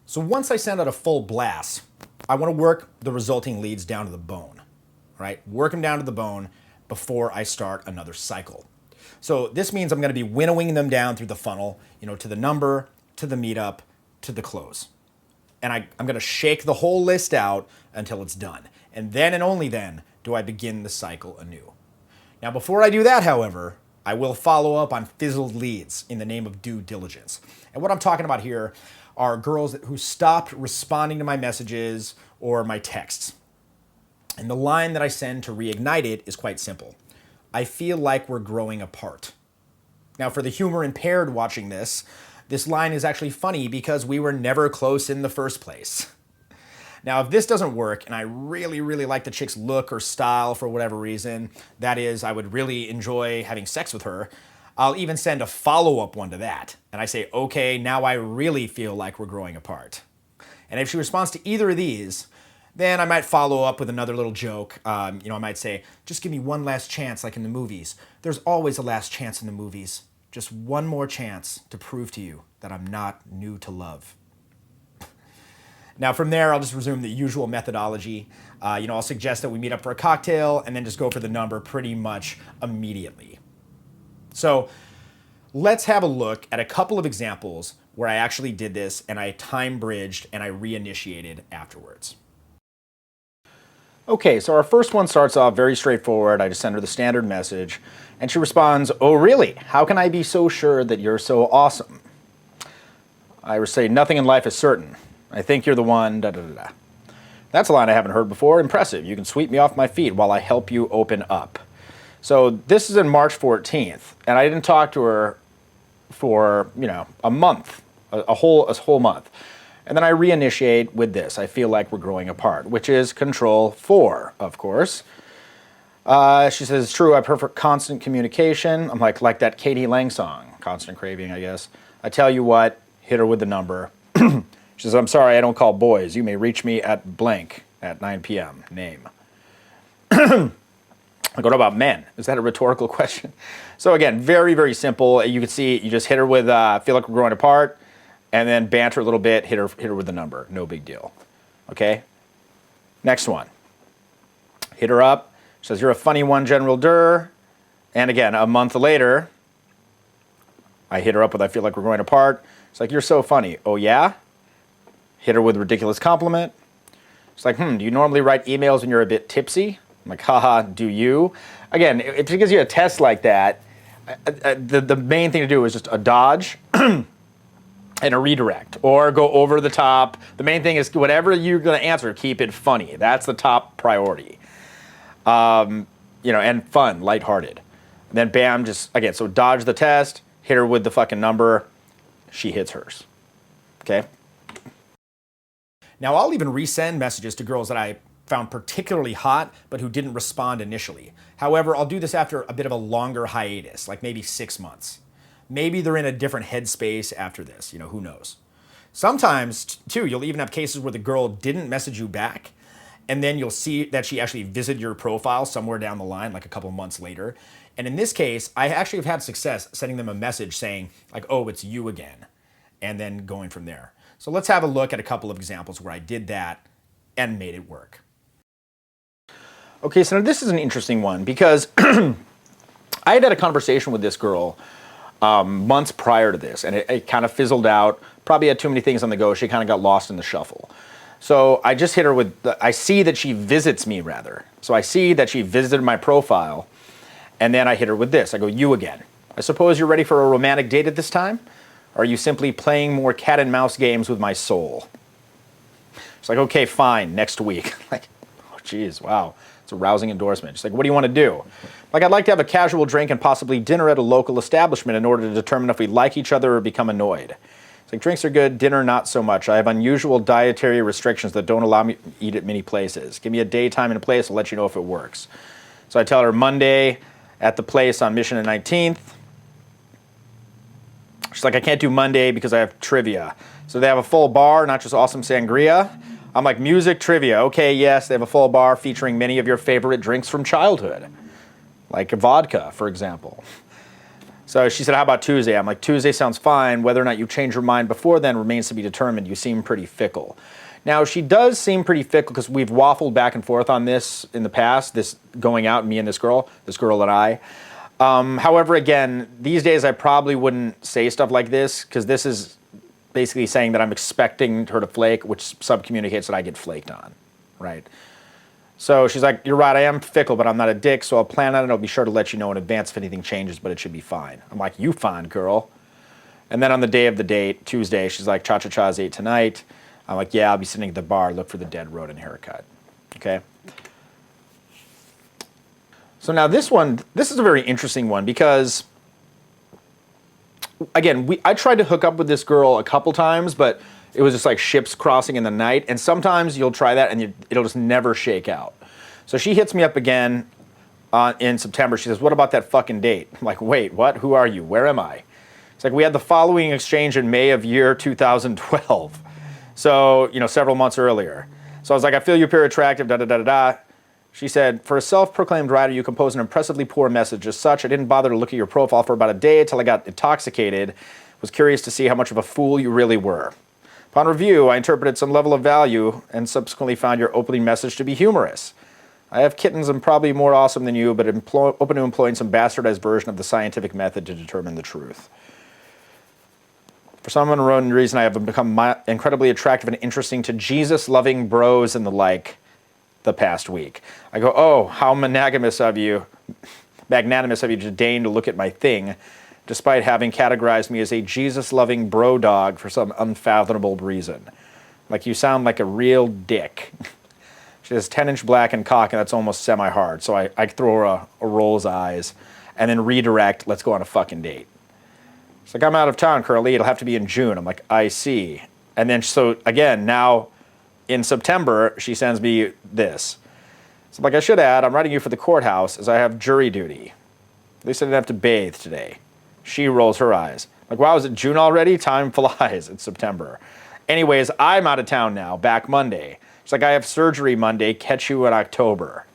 So once I send out a full blast, I want to work the resulting leads down to the bone, right? Work them down to the bone before I start another cycle. So this means I'm going to be winnowing them down through the funnel, to the number, to the meetup, to the close. And I'm going to shake the whole list out until it's done. And then and only then do I begin the cycle anew. Now, before I do that, however, I will follow up on fizzled leads in the name of due diligence. And what I'm talking about here are girls who stopped responding to my messages or my texts. And the line that I send to reignite it is quite simple. I feel like we're growing apart. Now, for the humor impaired watching this line is actually funny because we were never close in the first place. Now, if this doesn't work and I really, really like the chick's look or style for whatever reason, that is, I would really enjoy having sex with her, I'll even send a follow-up one to that. And I say, okay, now I really feel like we're growing apart. And if she responds to either of these, then I might follow up with another little joke. I might say, just give me one last chance like in the movies. There's always a last chance in the movies. Just one more chance to prove to you that I'm not new to love. Now from there, I'll just resume the usual methodology. I'll suggest that we meet up for a cocktail and then just go for the number pretty much immediately. So let's have a look at a couple of examples where I actually did this and I time bridged and I reinitiated afterwards. Okay, so our first one starts off very straightforward. I just send her the standard message and she responds, "Oh really? How can I be so sure that you're so awesome?" I would say, "Nothing in life is certain. I think you're the one, da da da da." That's a line I haven't heard before. Impressive. You can sweep me off my feet while I help you open up. So this is in March 14th, and I didn't talk to her for, a month, a whole month. And then I reinitiate with this. I feel like we're growing apart, which is control 4, of course. She says, "It's true, I prefer constant communication." I'm like that Katie Lang song, Constant Craving, I guess. I tell you what, hit her with the number. She says, "I'm sorry, I don't call boys. You may reach me at blank at 9 p.m. Name." Like, what about men? Is that a rhetorical question? So again, very, very simple. You can see, you just hit her with, feel like we're growing apart, and then banter a little bit, hit her with the number. No big deal. Okay? Next one. Hit her up. She says, "You're a funny one, General Durr." And again, a month later, I hit her up with, "I feel like we're growing apart." It's like, "You're so funny." "Oh yeah?" Hit her with a ridiculous compliment. It's like, "Do you normally write emails when you're a bit tipsy?" I'm like, "Haha, do you?" Again, if she gives you a test like that, the main thing to do is just a dodge and a redirect, or go over the top. The main thing is whatever you're going to answer, keep it funny. That's the top priority. And fun, lighthearted. And then bam, just, again, so dodge the test, hit her with the fucking number, she hits hers. Okay? Now, I'll even resend messages to girls that I found particularly hot, but who didn't respond initially. However, I'll do this after a bit of a longer hiatus, like maybe 6 months. Maybe they're in a different headspace after this, who knows. Sometimes, too, you'll even have cases where the girl didn't message you back, and then you'll see that she actually visited your profile somewhere down the line, like a couple months later. And in this case, I actually have had success sending them a message saying, like, "Oh, it's you again," and then going from there. So let's have a look at a couple of examples where I did that and made it work. Okay, so now this is an interesting one because I had a conversation with this girl months prior to this, and it kind of fizzled out. Probably had too many things on the go. She kind of got lost in the shuffle. So I just hit her with, I see that she visits me rather. So I see that she visited my profile, and then I hit her with this. I go, "You again. I suppose you're ready for a romantic date at this time? Or are you simply playing more cat and mouse games with my soul?" She's like, "Okay, fine, next week." Like, oh geez, wow. It's a rousing endorsement. She's like, "What do you want to do?" Like, "I'd like to have a casual drink and possibly dinner at a local establishment in order to determine if we like each other or become annoyed." It's like, "Drinks are good, dinner not so much. I have unusual dietary restrictions that don't allow me to eat at many places. Give me a day, time, and a place. I'll let you know if it works." So I tell her Monday at the place on Mission and 19th. She's like, "I can't do Monday because I have trivia." So they have a full bar, not just awesome sangria. I'm like, "Music, trivia. Okay, yes, they have a full bar featuring many of your favorite drinks from childhood, like vodka, for example." So she said, how about Tuesday? I'm like, Tuesday sounds fine. Whether or not you change your mind before then remains to be determined. You seem pretty fickle. Now, she does seem pretty fickle because we've waffled back and forth on this in the past, this going out, me and this girl and I. However, again, these days I probably wouldn't say stuff like this because this is basically saying that I'm expecting her to flake, which subcommunicates that I get flaked on, right? So she's like, you're right, I am fickle, but I'm not a dick, so I'll plan on it. I'll be sure to let you know in advance if anything changes, but it should be fine. I'm like, you fine, girl. And then on the day of the date, Tuesday, she's like, cha-cha-cha's 8 tonight. I'm like, yeah, I'll be sitting at the bar, look for the dead rodent haircut. Okay? So now this is a very interesting one because, again, I tried to hook up with this girl a couple times, but it was just like ships crossing in the night. And sometimes you'll try that and it'll just never shake out. So she hits me up again in September. She says, what about that fucking date? I'm like, wait, what? Who are you? Where am I? It's like, we had the following exchange in May of year 2012. So, several months earlier. So I was like, I feel you appear attractive, da-da-da-da-da. She said, for a self-proclaimed writer, you compose an impressively poor message. As such, I didn't bother to look at your profile for about a day until I got intoxicated. Was curious to see how much of a fool you really were. Upon review, I interpreted some level of value and subsequently found your opening message to be humorous. I have kittens and probably more awesome than you, but open to employing some bastardized version of the scientific method to determine the truth. For some unknown reason, I have become incredibly attractive and interesting to Jesus-loving bros and the like the past week. I go, oh, how magnanimous of you to deign to look at my thing, despite having categorized me as a Jesus-loving bro dog for some unfathomable reason. Like, you sound like a real dick. She has 10-inch black and cock, and that's almost semi-hard. So I throw her a roll's eyes and then redirect, let's go on a fucking date. She's like, I'm out of town currently. It'll have to be in June. I'm like, I see. And then, so again, now in September, she sends me this. So I'm like, I should add, I'm writing you for the courthouse as I have jury duty. At least I didn't have to bathe today. She rolls her eyes. Like, wow, is it June already? Time flies. It's September. Anyways, I'm out of town now, back Monday. She's like, I have surgery Monday. Catch you in October.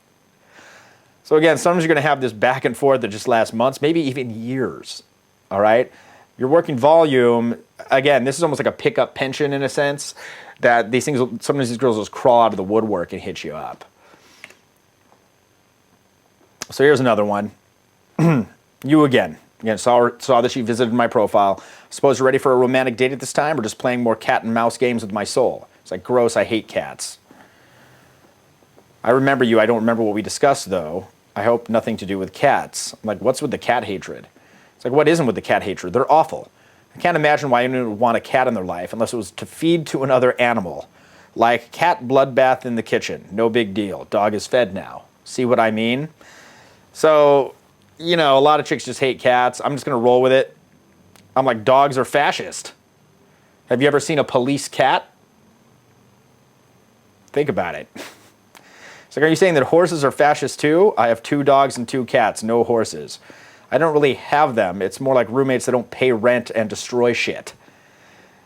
So again, sometimes you're going to have this back and forth that just lasts months, maybe even years. All right? You're working volume. Again, this is almost like a pickup pension in a sense, that these things, sometimes these girls just crawl out of the woodwork and hit you up. So here's another one. You again. Again, saw that she visited my profile. Suppose you're ready for a romantic date at this time or just playing more cat and mouse games with my soul? It's like, gross, I hate cats. I remember you. I don't remember what we discussed, though. I hope nothing to do with cats. I'm like, what's with the cat hatred? It's like, what isn't with the cat hatred? They're awful. I can't imagine why anyone would want a cat in their life unless it was to feed to another animal. Like cat bloodbath in the kitchen. No big deal. Dog is fed now. See what I mean? So, a lot of chicks just hate cats. I'm just going to roll with it. I'm like, dogs are fascist. Have you ever seen a police cat? Think about it. It's like, are you saying that horses are fascist too? I have 2 dogs and 2 cats, no horses. I don't really have them. It's more like roommates that don't pay rent and destroy shit.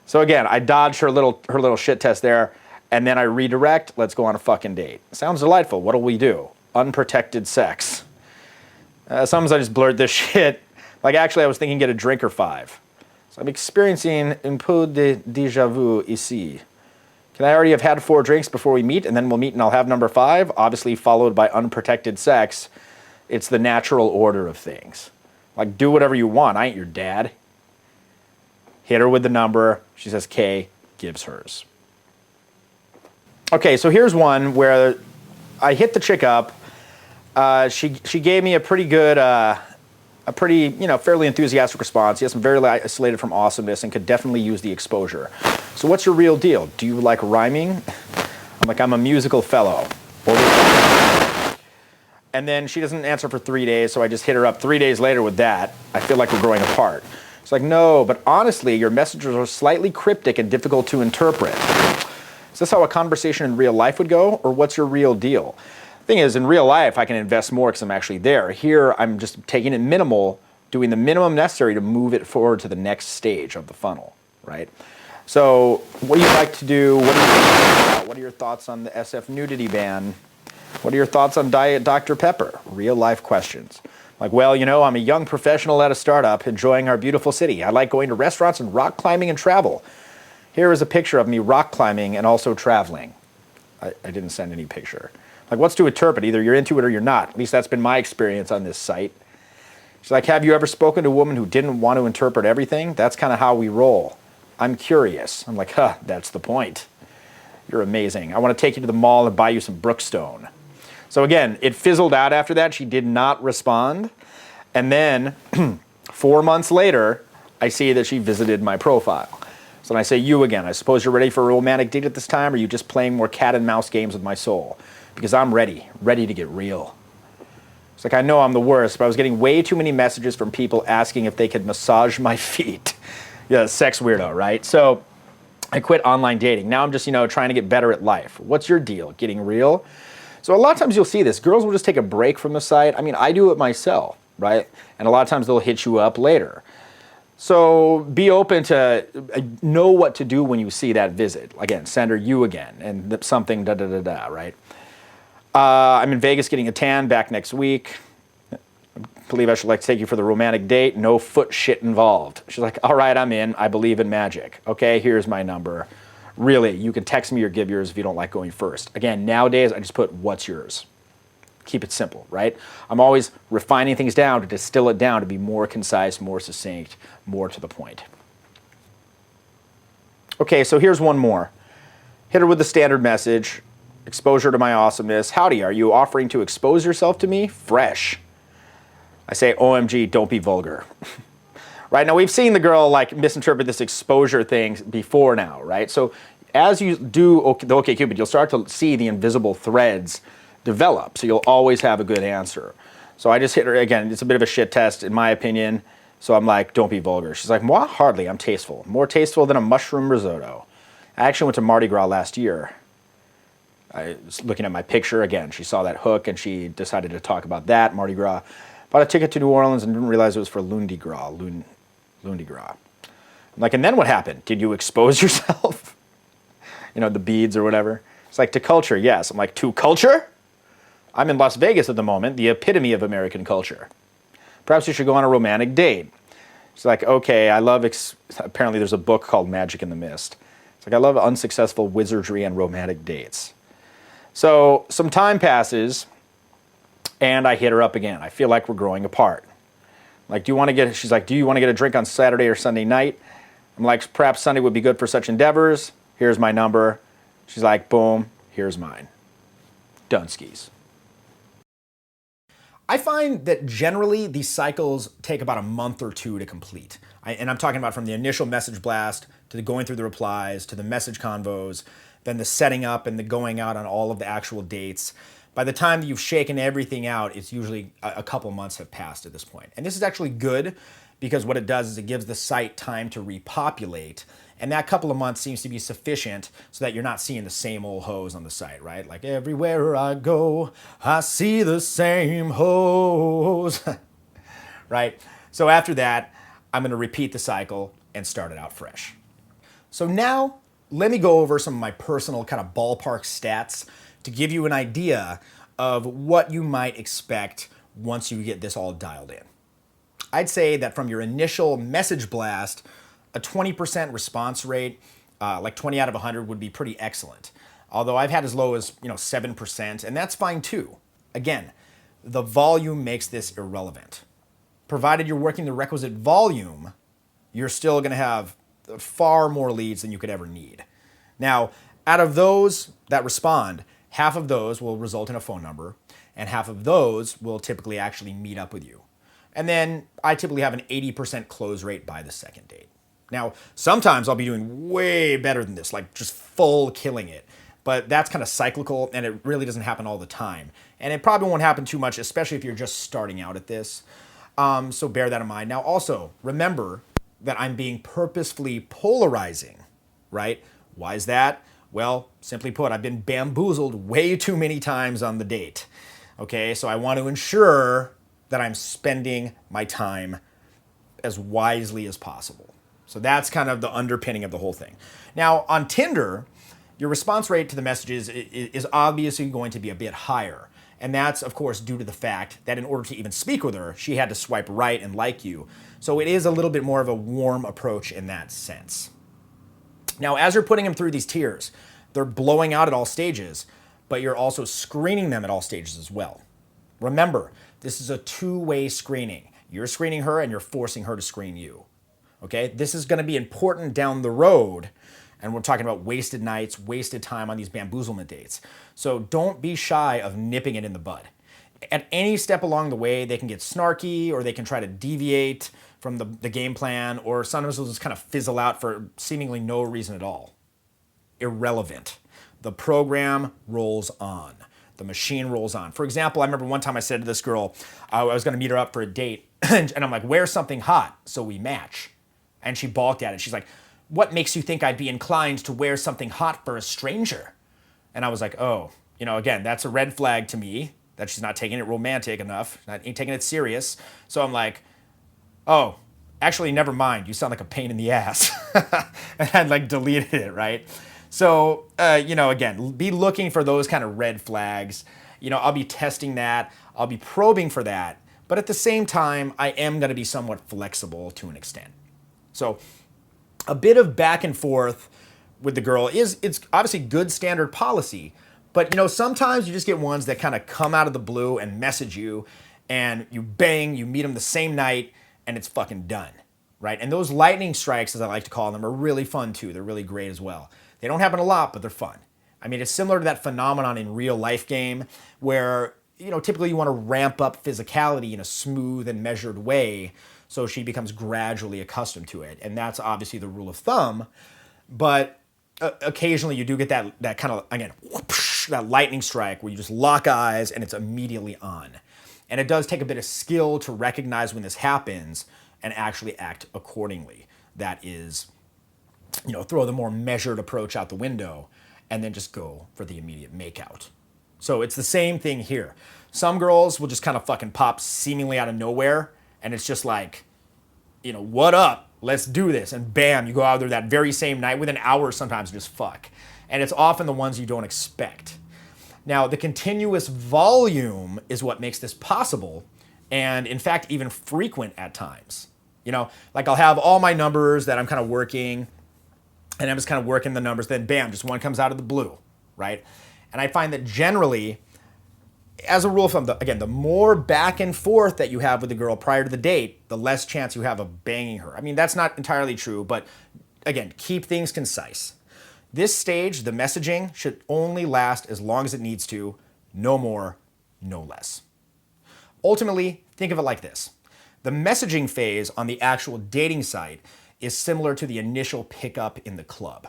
So again, I dodged her little shit test there, and then I redirect, let's go on a fucking date. Sounds delightful. What'll we do? Unprotected sex. Sometimes I just blurt this shit. Like, actually, I was thinking get a drink or 5. So I'm experiencing un peu de déjà vu ici. Can I already have had 4 drinks before we meet, and then we'll meet and I'll have number 5, obviously followed by unprotected sex? It's the natural order of things. Like, do whatever you want. I ain't your dad. Hit her with the number. She says K, gives hers. Okay, so here's one where I hit the chick up. She gave me a pretty good, fairly enthusiastic response. Yes, I'm very isolated from awesomeness and could definitely use the exposure. So what's your real deal? Do you like rhyming? I'm like, I'm a musical fellow. And then she doesn't answer for 3 days, so I just hit her up 3 days later with that. I feel like we're growing apart. It's like, no, but honestly, your messages are slightly cryptic and difficult to interpret. Is this how a conversation in real life would go, or what's your real deal? Thing is, in real life, I can invest more because I'm actually there. Here, I'm just taking it minimal, doing the minimum necessary to move it forward to the next stage of the funnel, right? So, what do you like to do? What do you think about? What are your thoughts on the SF nudity ban? What are your thoughts on Diet Dr. Pepper? Real life questions. Like, well, I'm a young professional at a startup enjoying our beautiful city. I like going to restaurants and rock climbing and travel. Here is a picture of me rock climbing and also traveling. I didn't send any picture. Like, what's to interpret? Either you're into it or you're not. At least that's been my experience on this site. She's like, have you ever spoken to a woman who didn't want to interpret everything? That's kind of how we roll. I'm curious. I'm like, that's the point. You're amazing. I want to take you to the mall and buy you some Brookstone. So again, it fizzled out after that. She did not respond. And then 4 months later, I see that she visited my profile. So then I say, you again. I suppose you're ready for a romantic date at this time, or are you just playing more cat and mouse games with my soul? Because I'm ready to get real. It's like, I know I'm the worst, but I was getting way too many messages from people asking if they could massage my feet. Yeah, sex weirdo, right? So I quit online dating. Now I'm just, trying to get better at life. What's your deal? Getting real? So a lot of times you'll see this. Girls will just take a break from the site. I mean, I do it myself, right? And a lot of times they'll hit you up later. So be open to know what to do when you see that visit. Again, send her you again and something da-da-da-da, right? I'm in Vegas getting a tan, back next week. I believe I should like to take you for the romantic date. No foot shit involved. She's like, all right, I'm in. I believe in magic. Okay, here's my number. Really, you can text me or give yours if you don't like going first. Again, nowadays, I just put what's yours. Keep it simple, right? I'm always refining things down to distill it down to be more concise, more succinct, more to the point. Okay, so here's one more. Hit her with the standard message. Exposure to my awesomeness. Howdy, are you offering to expose yourself to me? Fresh. I say, OMG, don't be vulgar. Right, now we've seen the girl like misinterpret this exposure thing before now, right? So as you do the OkCupid, you'll start to see the invisible threads develop. So you'll always have a good answer. So I just hit her again. It's a bit of a shit test in my opinion. So I'm like, don't be vulgar. She's like, moi, hardly. I'm tasteful. More tasteful than a mushroom risotto. I actually went to Mardi Gras last year. I was looking at my picture again. She saw that hook and she decided to talk about that, Mardi Gras. Bought a ticket to New Orleans and didn't realize it was for Lundi Gras. Lundi Gras. I'm like, and then what happened? Did you expose yourself? The beads or whatever. It's like, to culture, yes. I'm like, to culture? I'm in Las Vegas at the moment, the epitome of American culture. Perhaps you should go on a romantic date. She's like, okay, I love, apparently there's a book called Magic in the Mist. It's like, I love unsuccessful wizardry and romantic dates. So some time passes, and I hit her up again. I feel like we're growing apart. Like, she's like, do you want to get a drink on Saturday or Sunday night? I'm like, perhaps Sunday would be good for such endeavors. Here's my number. She's like, boom, here's mine. Dunskies. I find that generally these cycles take about a month or two to complete. And I'm talking about from the initial message blast to the going through the replies to the message convos, then the setting up and the going out on all of the actual dates. By the time that you've shaken everything out, it's usually a couple months have passed at this point. And this is actually good because what it does is it gives the site time to repopulate. And that couple of months seems to be sufficient so that you're not seeing the same old hoes on the site, right? Like, everywhere I go, I see the same hoes, right? So after that, I'm gonna repeat the cycle and start it out fresh. So now, let me go over some of my personal kind of ballpark stats to give you an idea of what you might expect once you get this all dialed in. I'd say that from your initial message blast, a 20% response rate, like 20 out of 100 would be pretty excellent. Although I've had as low as 7%, and that's fine too. Again, the volume makes this irrelevant. Provided you're working the requisite volume, you're still gonna have far more leads than you could ever need. Now, out of those that respond, half of those will result in a phone number, and half of those will typically actually meet up with you. And then I typically have an 80% close rate by the second date. Now, sometimes I'll be doing way better than this, like just full killing it. But that's kind of cyclical, and it really doesn't happen all the time. And it probably won't happen too much, especially if you're just starting out at this. So bear that in mind. Now, also, remember that I'm being purposefully polarizing, right? Why is that? Well, simply put, I've been bamboozled way too many times on the date. Okay, so I want to ensure that I'm spending my time as wisely as possible. So that's kind of the underpinning of the whole thing. Now, on Tinder, your response rate to the messages is obviously going to be a bit higher. And that's, of course, due to the fact that in order to even speak with her, she had to swipe right and like you. So it is a little bit more of a warm approach in that sense. Now, as you're putting them through these tiers, they're blowing out at all stages, but you're also screening them at all stages as well. Remember, this is a two-way screening. You're screening her and you're forcing her to screen you. Okay? This is going to be important down the road, and we're talking about wasted nights, wasted time on these bamboozlement dates. So don't be shy of nipping it in the bud. At any step along the way, they can get snarky or they can try to deviate from the game plan, or sometimes they'll just kind of fizzle out for seemingly no reason at all. Irrelevant. The program rolls on. The machine rolls on. For example, I remember one time I said to this girl, I was going to meet her up for a date, and I'm like, wear something hot so we match. And she balked at it. She's like, what makes you think I'd be inclined to wear something hot for a stranger? And I was like, oh, again, that's a red flag to me, that she's not taking it romantic enough, not taking it serious. So I'm like, oh, actually, never mind. You sound like a pain in the ass. And I deleted it, right? So, again, be looking for those kind of red flags. I'll be testing that. I'll be probing for that. But at the same time, I am going to be somewhat flexible to an extent. So a bit of back and forth with the girl it's obviously good standard policy. But, sometimes you just get ones that kind of come out of the blue and message you, and you meet them the same night, and it's fucking done, right? And those lightning strikes, as I like to call them, are really fun too. They're really great as well. They don't happen a lot, but they're fun. I mean, it's similar to that phenomenon in real life game where, typically you want to ramp up physicality in a smooth and measured way so she becomes gradually accustomed to it. And that's obviously the rule of thumb, but occasionally you do get that kind of, again, whoosh, that lightning strike where you just lock eyes and it's immediately on. And it does take a bit of skill to recognize when this happens and actually act accordingly. That is, throw the more measured approach out the window and then just go for the immediate makeout. So it's the same thing here. Some girls will just kind of fucking pop seemingly out of nowhere, and it's just like, what up? Let's do this. And bam, you go out there that very same night, within hours sometimes, just fuck. And it's often the ones you don't expect. Now, the continuous volume is what makes this possible, and in fact, even frequent at times. I'll have all my numbers that I'm kind of working, and I'm just kind of working the numbers, then bam, just one comes out of the blue, right? And I find that generally, as a rule of thumb, the more back and forth that you have with the girl prior to the date, the less chance you have of banging her. I mean, that's not entirely true, but again, keep things concise. This stage, the messaging, should only last as long as it needs to, no more, no less. Ultimately, think of it like this. The messaging phase on the actual dating site is similar to the initial pickup in the club,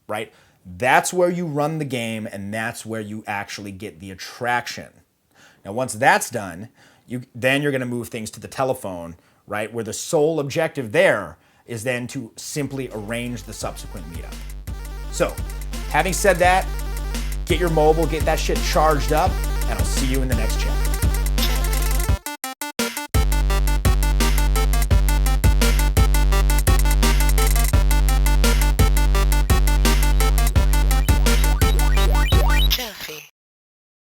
right? That's where you run the game, and that's where you actually get the attraction. Now, once that's done, then you're going to move things to the telephone, right? Where the sole objective there is then to simply arrange the subsequent meetup. So, having said that, get your mobile, get that shit charged up, and I'll see you in the next chat.